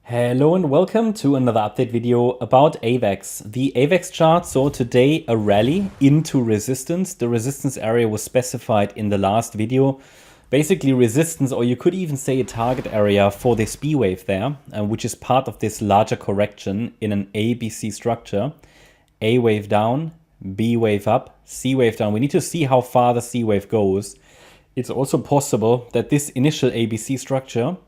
Hello and welcome to another update video about AVAX. The AVAX chart saw today a rally into resistance. The resistance area was specified in the last video. Basically resistance, or you could even say a target area for this B wave there, which is part of this larger correction in an ABC structure. A wave down, B wave up, C wave down. We need to see how far the C wave goes. It's also possible that this initial ABC structure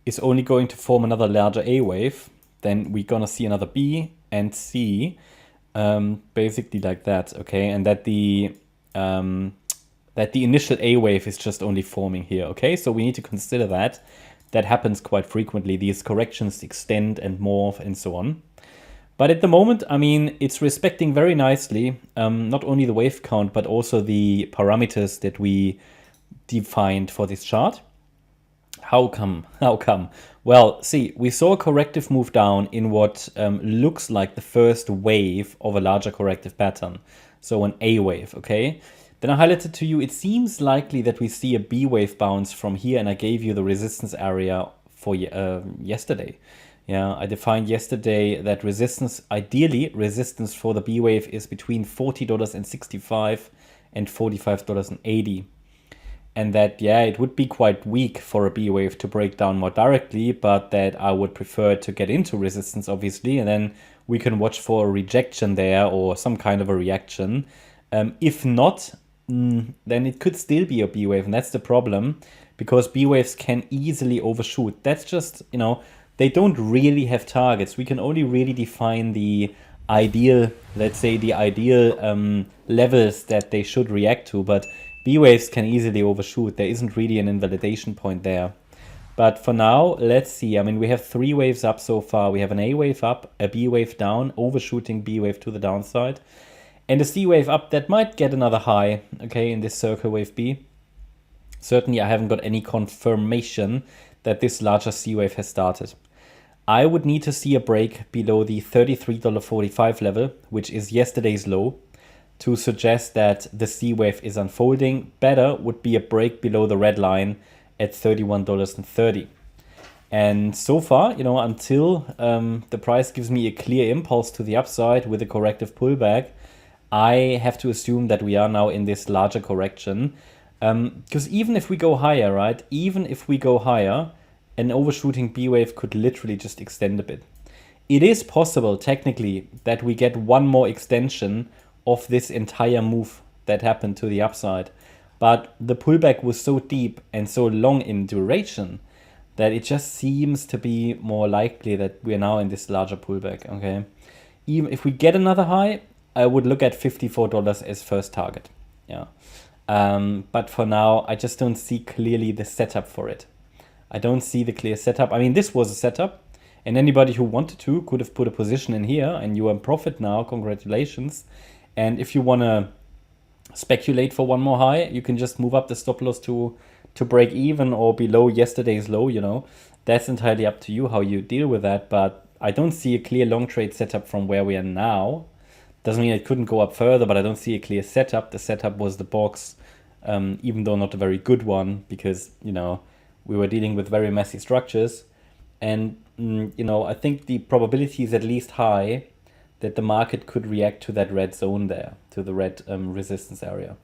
is only going to form another larger A wave, then we're gonna see another B and C, basically like that, okay? And that the initial A wave is just only forming here, okay? So we need to consider that. That happens quite frequently. These corrections extend and morph and so on. But at the moment, I mean, it's respecting very nicely, not only the wave count, but also the parameters that we defined for this chart. How come? How come? Well, see, we saw a corrective move down in what looks like the first wave of a larger corrective pattern. So an A wave, okay? Then I highlighted to you, it seems likely that we see a B wave bounce from here, and I gave you the resistance area for yesterday. Yeah, I defined yesterday that resistance, ideally, resistance for the B wave is between $40.65 and $45.80. And that, yeah, it would be quite weak for a B wave to break down more directly, but that I would prefer to get into resistance, obviously, and then we can watch for a rejection there or some kind of a reaction. If not, then it could still be a B wave, and that's the problem, because B waves can easily overshoot. That's just, you know, they don't really have targets. We can only really define the ideal, let's say, the ideal levels that they should react to, but B waves can easily overshoot. There isn't really an invalidation point there. But for now, let's see. I mean, we have 3 waves up so far. We have an A wave up, a B wave down, overshooting B wave to the downside, and a C wave up that might get another high, okay, in this circle wave B. Certainly, I haven't got any confirmation that this larger C wave has started. I would need to see a break below the $33.45 level, which is yesterday's low, to suggest that the C wave is unfolding. Better would be a break below the red line at $31.30. And so far, you know, until the price gives me a clear impulse to the upside with a corrective pullback, I have to assume that we are now in this larger correction. Because even if we go higher, right, even if we go higher, an overshooting B wave could literally just extend a bit. It is possible, technically, that we get one more extension of this entire move that happened to the upside. But the pullback was so deep and so long in duration that it just seems to be more likely that we are now in this larger pullback, okay? Even if we get another high, I would look at $54 as first target, yeah. But for now, I just don't see clearly the setup for it. I don't see the clear setup. I mean, this was a setup, and anybody who wanted to could have put a position in here, and you are in profit now, congratulations. And if you want to speculate for one more high, you can just move up the stop loss to break even or below yesterday's low, you know. That's entirely up to you how you deal with that, but I don't see a clear long trade setup from where we are now. Doesn't mean it couldn't go up further, but I don't see a clear setup. The setup was the box, even though not a very good one, because, you know, we were dealing with very messy structures. And, you know, I think the probability is at least high that the market could react to that red zone there, to the red resistance area.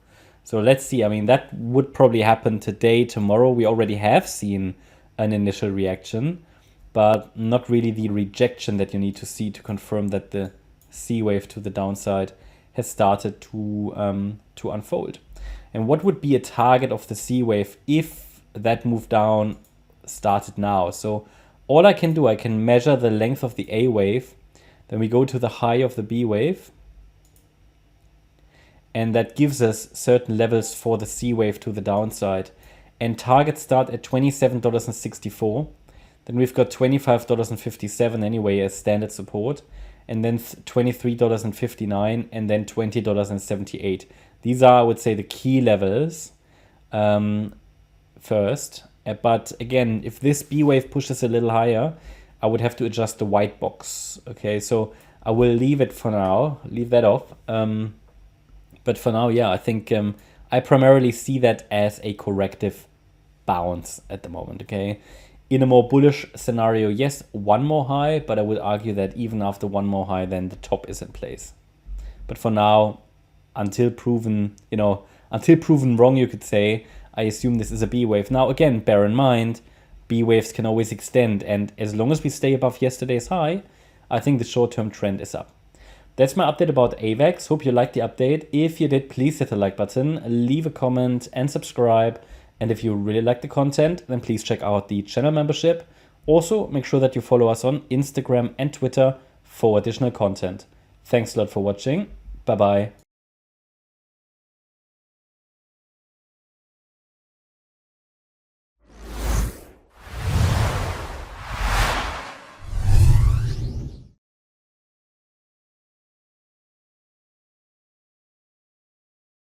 So let's see. I mean, that would probably happen today, tomorrow. We already have seen an initial reaction, but not really the rejection that you need to see to confirm that the C wave to the downside has started to unfold. And what would be a target of the C wave if that move down started now? So all I can do, I can measure the length of the A wave. Then we go to the high of the B wave, and that gives us certain levels for the C wave to the downside. And targets start at $27.64. Then we've got $25.57 anyway as standard support, and then $23.59, and then $20.78. These are, I would say, the key levels first. But again, if this B wave pushes a little higher, I would have to adjust the white box. Okay, so I will leave it for now, leave that off. But for now, yeah, I think I primarily see that as a corrective bounce at the moment, okay? In a more bullish scenario, yes, one more high, but I would argue that even after one more high, then the top is in place. But for now, until proven wrong, you could say, I assume this is a B wave. Now, again, bear in mind, B waves can always extend. And as long as we stay above yesterday's high, I think the short-term trend is up. That's my update about AVAX. Hope you liked the update. If you did, please hit the like button, leave a comment and subscribe. And if you really like the content, then please check out the channel membership. Also, make sure that you follow us on Instagram and Twitter for additional content. Thanks a lot for watching. Bye-bye.